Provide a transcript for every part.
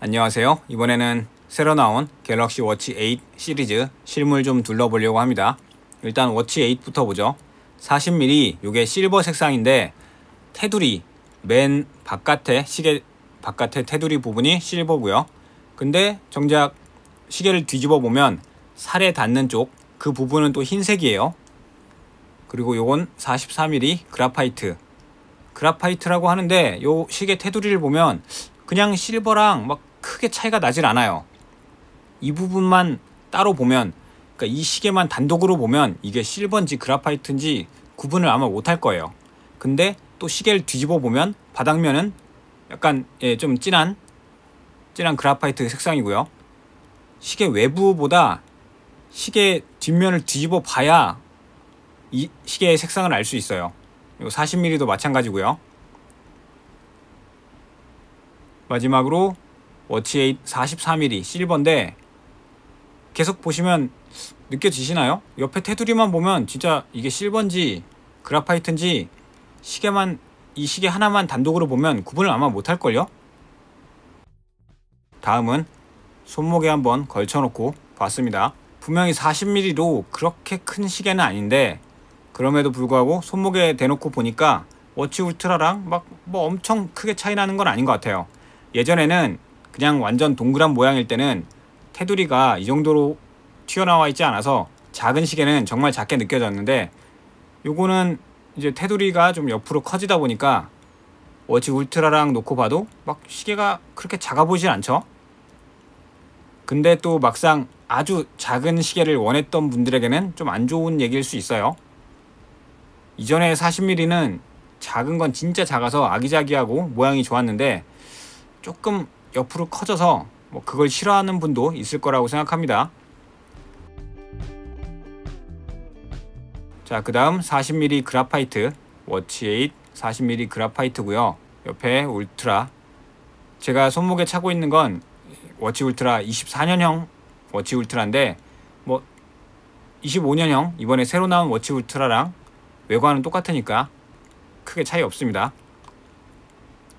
안녕하세요. 이번에는 새로 나온 갤럭시 워치 8 시리즈 실물 좀 둘러보려고 합니다. 일단 워치 8부터 보죠. 40mm 요게 실버 색상인데 테두리 맨 바깥에 시계 바깥에 테두리 부분이 실버고요. 근데 정작 시계를 뒤집어 보면 살에 닿는 쪽 그 부분은 또 흰색이에요. 그리고 요건 44mm 그라파이트라고 하는데 요 시계 테두리를 보면 그냥 실버랑 막 크게 차이가 나질 않아요. 이 부분만 따로 보면, 그러니까 이 시계만 단독으로 보면 이게 실버인지 그라파이트인지 구분을 아마 못할 거예요. 근데 또 시계를 뒤집어 보면 바닥면은 약간 좀 진한 그라파이트 색상이고요. 시계 외부보다 시계 뒷면을 뒤집어 봐야 이 시계의 색상을 알 수 있어요. 40mm도 마찬가지고요. 마지막으로 워치 8 44mm 실버인데 계속 보시면 느껴지시나요? 옆에 테두리만 보면 진짜 이게 실버인지 그라파이트인지 이 시계 하나만 단독으로 보면 구분을 아마 못할걸요? 다음은 손목에 한번 걸쳐놓고 봤습니다. 분명히 40mm로 그렇게 큰 시계는 아닌데 그럼에도 불구하고 손목에 대놓고 보니까 워치 울트라랑 막 뭐 엄청 크게 차이 나는 건 아닌 것 같아요. 예전에는 그냥 완전 동그란 모양일 때는 테두리가 이 정도로 튀어나와 있지 않아서 작은 시계는 정말 작게 느껴졌는데 요거는 이제 테두리가 좀 옆으로 커지다 보니까 워치 울트라랑 놓고 봐도 막 시계가 그렇게 작아 보이진 않죠. 근데 또 막상 아주 작은 시계를 원했던 분들에게는 좀 안 좋은 얘기일 수 있어요. 이전에 40mm는 작은 건 진짜 작아서 아기자기하고 모양이 좋았는데 조금 옆으로 커져서 뭐 그걸 싫어하는 분도 있을 거라고 생각합니다. 자, 그 다음 40mm 그라파이트 워치 8 40mm 그라파이트고요. 옆에 울트라, 제가 손목에 차고 있는 건 워치 울트라 24년형 워치 울트라인데 뭐 25년형 이번에 새로 나온 워치 울트라랑 외관은 똑같으니까 크게 차이 없습니다.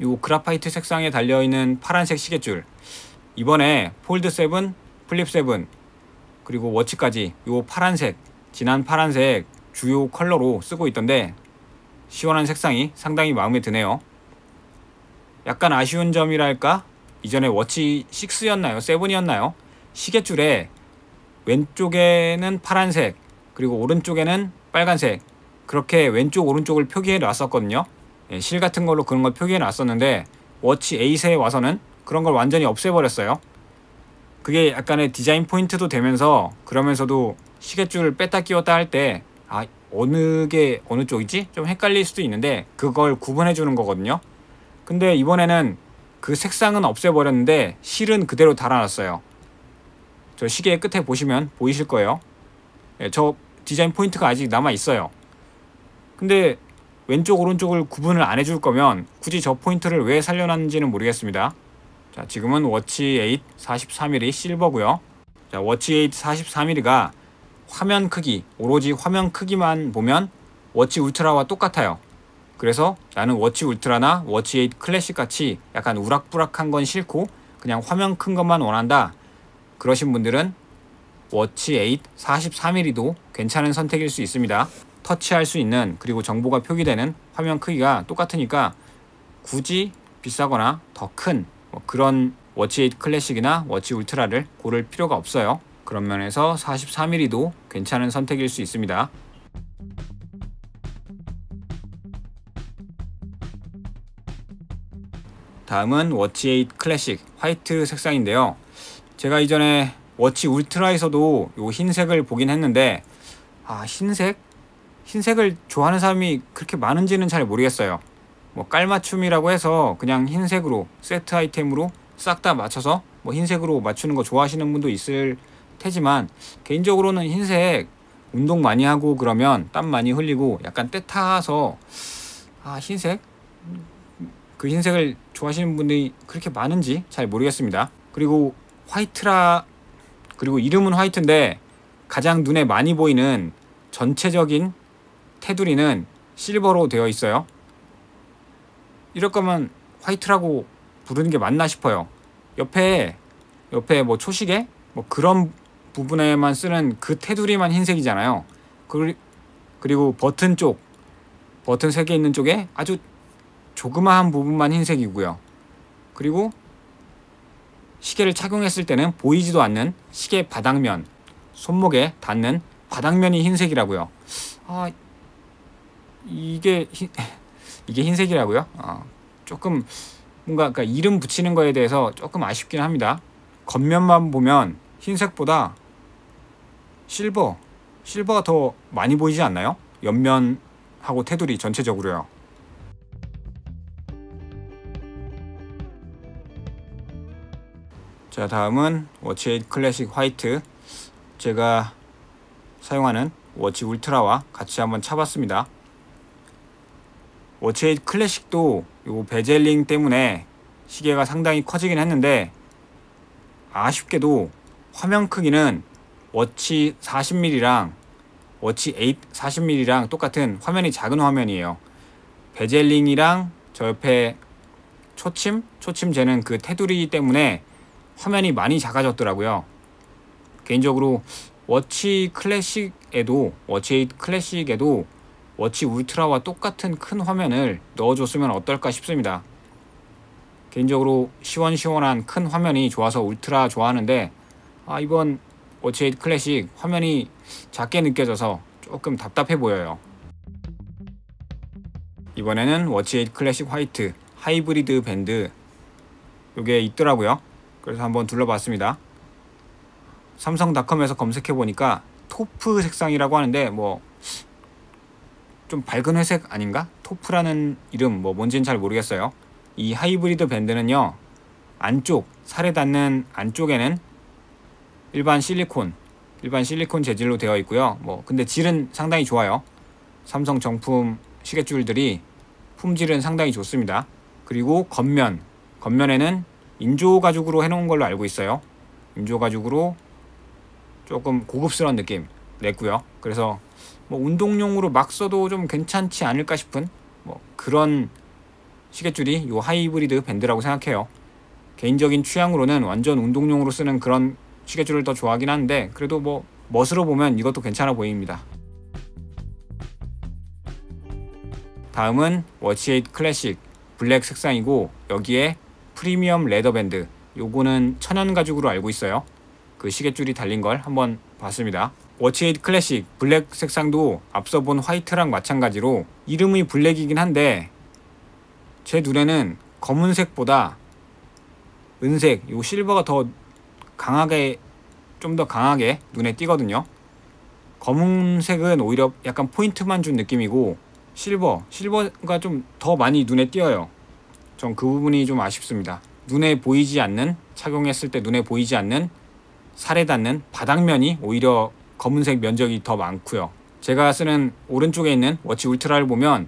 요 그라파이트 색상에 달려있는 파란색 시계줄, 이번에 폴드 7, 플립 7 그리고 워치까지 요 파란색, 진한 파란색 주요 컬러로 쓰고 있던데 시원한 색상이 상당히 마음에 드네요. 약간 아쉬운 점이랄까? 이전에 워치 6였나요? 7이었나요? 시계줄에 왼쪽에는 파란색 그리고 오른쪽에는 빨간색, 그렇게 왼쪽 오른쪽을 표기해 놨었거든요. 실 같은 걸로 그런 걸 표기해 놨었는데 워치 8에 와서는 그런 걸 완전히 없애버렸어요. 그게 약간의 디자인 포인트도 되면서, 그러면서도 시계줄을 뺐다 끼웠다 할 때 어느 게 어느 쪽이지? 좀 헷갈릴 수도 있는데 그걸 구분해 주는 거거든요. 근데 이번에는 그 색상은 없애버렸는데 실은 그대로 달아놨어요. 저 시계 끝에 보시면 보이실 거예요. 저 디자인 포인트가 아직 남아 있어요. 근데 왼쪽 오른쪽을 구분을 안 해줄 거면 굳이 저 포인트를 왜 살려놨는지는 모르겠습니다. 자, 지금은 워치 8 44mm 실버고요. 자, 워치 8 44mm가 화면 크기, 오로지 화면 크기만 보면 워치 울트라와 똑같아요. 그래서 나는 워치 울트라나 워치 8 클래식 같이 약간 우락부락한 건 싫고 그냥 화면 큰 것만 원한다, 그러신 분들은 워치 8 44mm도 괜찮은 선택일 수 있습니다. 터치할 수 있는, 그리고 정보가 표기되는 화면 크기가 똑같으니까 굳이 비싸거나 더 큰 그런 워치 8 클래식이나 워치 울트라를 고를 필요가 없어요. 그런 면에서 44mm도 괜찮은 선택일 수 있습니다. 다음은 워치 8 클래식 화이트 색상인데요. 제가 이전에 워치 울트라에서도 요 흰색을 보긴 했는데 흰색을 좋아하는 사람이 그렇게 많은지는 잘 모르겠어요. 뭐 깔맞춤이라고 해서 그냥 흰색으로 세트 아이템으로 싹 다 맞춰서 뭐 흰색으로 맞추는 거 좋아하시는 분도 있을 테지만, 개인적으로는 흰색 운동 많이 하고 그러면 땀 많이 흘리고 약간 때 타서 흰색? 그 흰색을 좋아하시는 분들이 그렇게 많은지 잘 모르겠습니다. 그리고 그리고 이름은 화이트인데 가장 눈에 많이 보이는 전체적인 테두리는 실버로 되어 있어요. 이럴 거면 화이트라고 부르는 게 맞나 싶어요. 옆에 뭐 초시계 뭐 그런 부분에만 쓰는 그 테두리만 흰색이잖아요. 그리고 버튼 3개 있는 쪽에 아주 조그마한 부분만 흰색이고요. 그리고 시계를 착용했을 때는 보이지도 않는 시계 바닥면, 손목에 닿는 바닥면이 흰색이라고요. 이게 흰색이라고요? 조금 뭔가 그러니까 이름 붙이는 거에 대해서 조금 아쉽긴 합니다. 겉면만 보면 흰색보다 실버가 더 많이 보이지 않나요? 옆면하고 테두리 전체적으로요. 자, 다음은 워치 8 클래식 화이트. 제가 사용하는 워치 울트라와 같이 한번 차봤습니다. 워치 8 클래식도 요 베젤링 때문에 시계가 상당히 커지긴 했는데, 아쉽게도 화면 크기는 워치 40mm랑 워치 8 40mm랑 똑같은 화면이 작은 화면이에요. 베젤링이랑 저 옆에 초침 재는 그 테두리 때문에 화면이 많이 작아졌더라고요. 개인적으로 워치 8 클래식에도 워치 울트라와 똑같은 큰 화면을 넣어줬으면 어떨까 싶습니다. 개인적으로 시원시원한 큰 화면이 좋아서 울트라 좋아하는데, 이번 워치 8 클래식 화면이 작게 느껴져서 조금 답답해 보여요. 이번에는 워치 8 클래식 화이트 하이브리드 밴드 요게 있더라고요. 그래서 한번 둘러봤습니다. 삼성닷컴에서 검색해 보니까 토프 색상이라고 하는데 뭐 좀 밝은 회색 아닌가? 토프라는 이름 뭔지는 잘 모르겠어요. 이 하이브리드 밴드는요, 살에 닿는 안쪽에는 일반 실리콘 재질로 되어 있고요. 근데 질은 상당히 좋아요. 삼성 정품 시계줄들이 품질은 상당히 좋습니다. 그리고 겉면에는 인조 가죽으로 해놓은 걸로 알고 있어요. 인조 가죽으로 조금 고급스러운 느낌 냈고요. 그래서 운동용으로 막 써도 좀 괜찮지 않을까 싶은 그런 시계줄이 요 하이브리드 밴드라고 생각해요. 개인적인 취향으로는 완전 운동용으로 쓰는 그런 시계줄을 더 좋아하긴 하는데, 그래도 멋으로 보면 이것도 괜찮아 보입니다. 다음은 워치 8 클래식 블랙 색상이고, 여기에 프리미엄 레더 밴드, 요거는 천연 가죽으로 알고 있어요. 그 시계줄이 달린 걸 한번 봤습니다. 워치 8 클래식 블랙 색상도 앞서 본 화이트랑 마찬가지로 이름이 블랙이긴 한데, 제 눈에는 검은색보다 은색, 요 실버가 더 강하게, 좀 더 강하게 눈에 띄거든요. 검은색은 오히려 약간 포인트만 준 느낌이고, 실버가 좀 더 많이 눈에 띄어요. 전 그 부분이 좀 아쉽습니다. 착용했을 때 눈에 보이지 않는 살에 닿는 바닥면이 오히려 검은색 면적이 더 많고요. 제가 쓰는 오른쪽에 있는 워치 울트라를 보면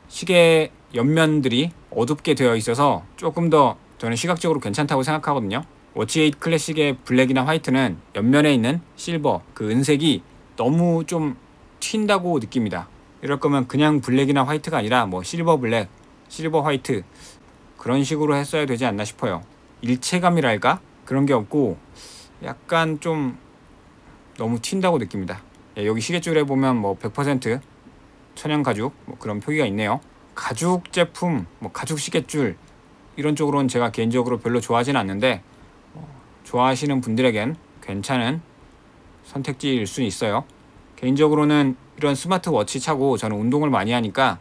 시계 옆면들이 어둡게 되어 있어서 조금 더 저는 시각적으로 괜찮다고 생각하거든요. 워치 8 클래식의 블랙이나 화이트는 옆면에 있는 실버, 그 은색이 너무 좀 튄다고 느낍니다. 이럴 거면 그냥 블랙이나 화이트가 아니라 실버 블랙, 실버 화이트 그런 식으로 했어야 되지 않나 싶어요. 일체감이랄까? 그런 게 없고 약간 좀 너무 튄다고 느낍니다. 여기 시계줄에 보면 100% 천연 가죽 그런 표기가 있네요. 가죽 제품, 가죽 시계줄 이런 쪽으로는 제가 개인적으로 별로 좋아하진 않는데, 좋아하시는 분들에겐 괜찮은 선택지일 수 있어요. 개인적으로는 이런 스마트워치 차고 저는 운동을 많이 하니까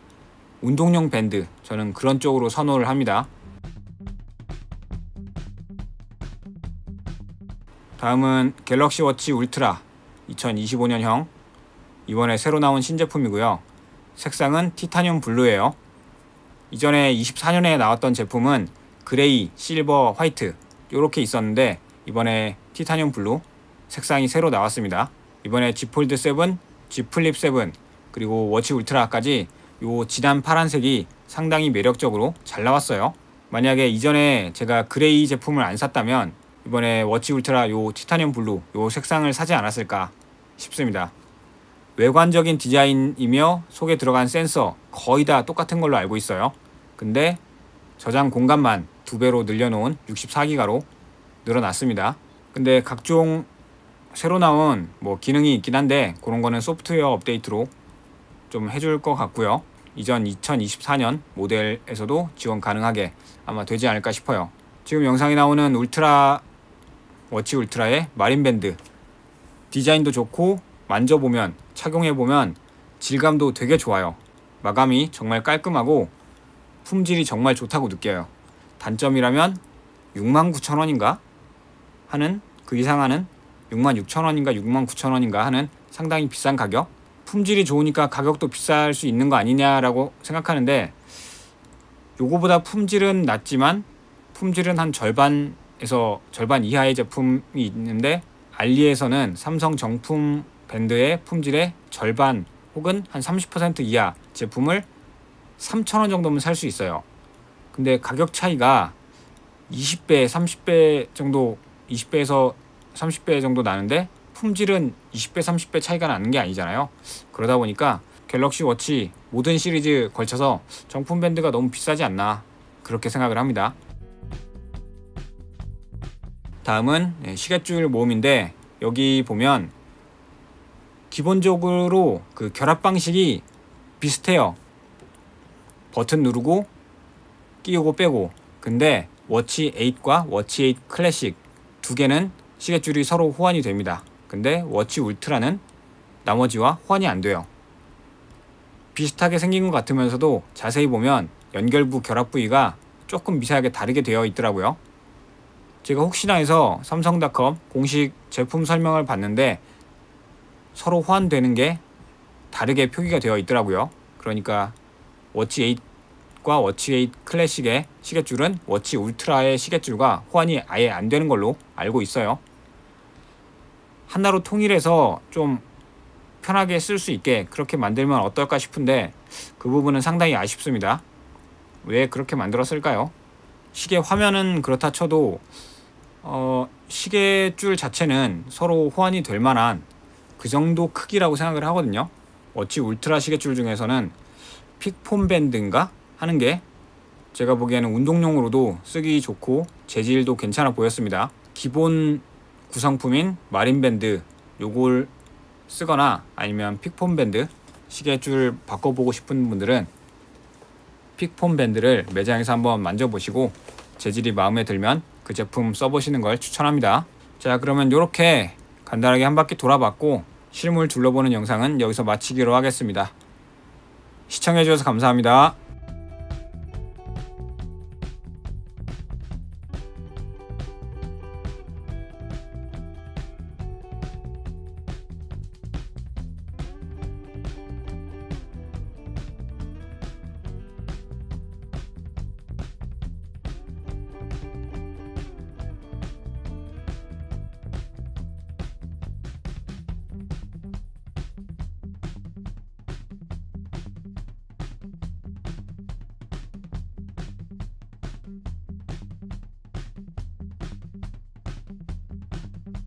운동용 밴드, 저는 그런 쪽으로 선호를 합니다. 다음은 갤럭시 워치 울트라 2025년형, 이번에 새로 나온 신제품이고요. 색상은 티타늄 블루예요. 이전에 24년에 나왔던 제품은 그레이, 실버, 화이트 이렇게 있었는데, 이번에 티타늄 블루 색상이 새로 나왔습니다. 이번에 Z 폴드 7, Z 플립 7 그리고 워치 울트라까지 요 진한 파란색이 상당히 매력적으로 잘 나왔어요. 만약에 이전에 제가 그레이 제품을 안 샀다면 이번에 워치 울트라 요 티타늄 블루 요 색상을 사지 않았을까 싶습니다. 외관적인 디자인이며 속에 들어간 센서 거의 다 똑같은 걸로 알고 있어요. 근데 저장 공간만 2배로 늘려놓은 64기가로 늘어났습니다. 근데 각종 새로 나온 뭐 기능이 있긴 한데 그런 거는 소프트웨어 업데이트로 좀 해줄 것 같고요. 이전 2024년 모델에서도 지원 가능하게 아마 되지 않을까 싶어요. 지금 영상에 나오는 워치 울트라의 마린밴드 디자인도 좋고 만져보면 착용해보면 질감도 되게 좋아요. 마감이 정말 깔끔하고 품질이 정말 좋다고 느껴요. 단점이라면 69,000원인가 하는 그 이상 하는 66,000원인가 69,000원인가 하는 상당히 비싼 가격. 품질이 좋으니까 가격도 비쌀 수 있는 거 아니냐라고 생각하는데 요거보다 품질은 낮지만 품질은 한 절반에서 절반 이하의 제품이 있는데 알리에서는 삼성 정품 밴드의 품질의 절반 혹은 한 30% 이하 제품을 3,000원 정도면 살 수 있어요. 근데 가격 차이가 20배, 30배 정도, 20배에서 30배 정도 나는데 품질은 20배, 30배 차이가 나는 게 아니잖아요. 그러다 보니까 갤럭시 워치 모든 시리즈 걸쳐서 정품 밴드가 너무 비싸지 않나 그렇게 생각을 합니다. 다음은 시계줄 모음인데 여기 보면 기본적으로 그 결합 방식이 비슷해요. 버튼 누르고 끼우고 빼고. 근데 워치 8과 워치 8 클래식 두 개는 시계줄이 서로 호환이 됩니다. 근데 워치 울트라는 나머지와 호환이 안 돼요. 비슷하게 생긴 것 같으면서도 자세히 보면 연결부 결합 부위가 조금 미세하게 다르게 되어 있더라고요. 제가 혹시나 해서 삼성닷컴 공식 제품 설명을 봤는데 서로 호환되는 게 다르게 표기가 되어 있더라고요. 그러니까 워치 8과 워치 8 클래식의 시계줄은 워치 울트라의 시계줄과 호환이 아예 안 되는 걸로 알고 있어요. 하나로 통일해서 좀 편하게 쓸 수 있게 그렇게 만들면 어떨까 싶은데 그 부분은 상당히 아쉽습니다. 왜 그렇게 만들었을까요? 시계 화면은 그렇다 쳐도 시계줄 자체는 서로 호환이 될 만한 그 정도 크기라고 생각을 하거든요. 워치 울트라 시계줄 중에서는 픽폼 밴드인가 하는 게 제가 보기에는 운동용으로도 쓰기 좋고 재질도 괜찮아 보였습니다. 기본 구성품인 마린밴드 요걸 쓰거나 아니면 픽폼 밴드 시계줄 바꿔보고 싶은 분들은 픽폼 밴드를 매장에서 한번 만져보시고 재질이 마음에 들면 그 제품 써보시는 걸 추천합니다. 자, 그러면 이렇게 간단하게 한 바퀴 돌아봤고 실물 둘러보는 영상은 여기서 마치기로 하겠습니다. 시청해주셔서 감사합니다.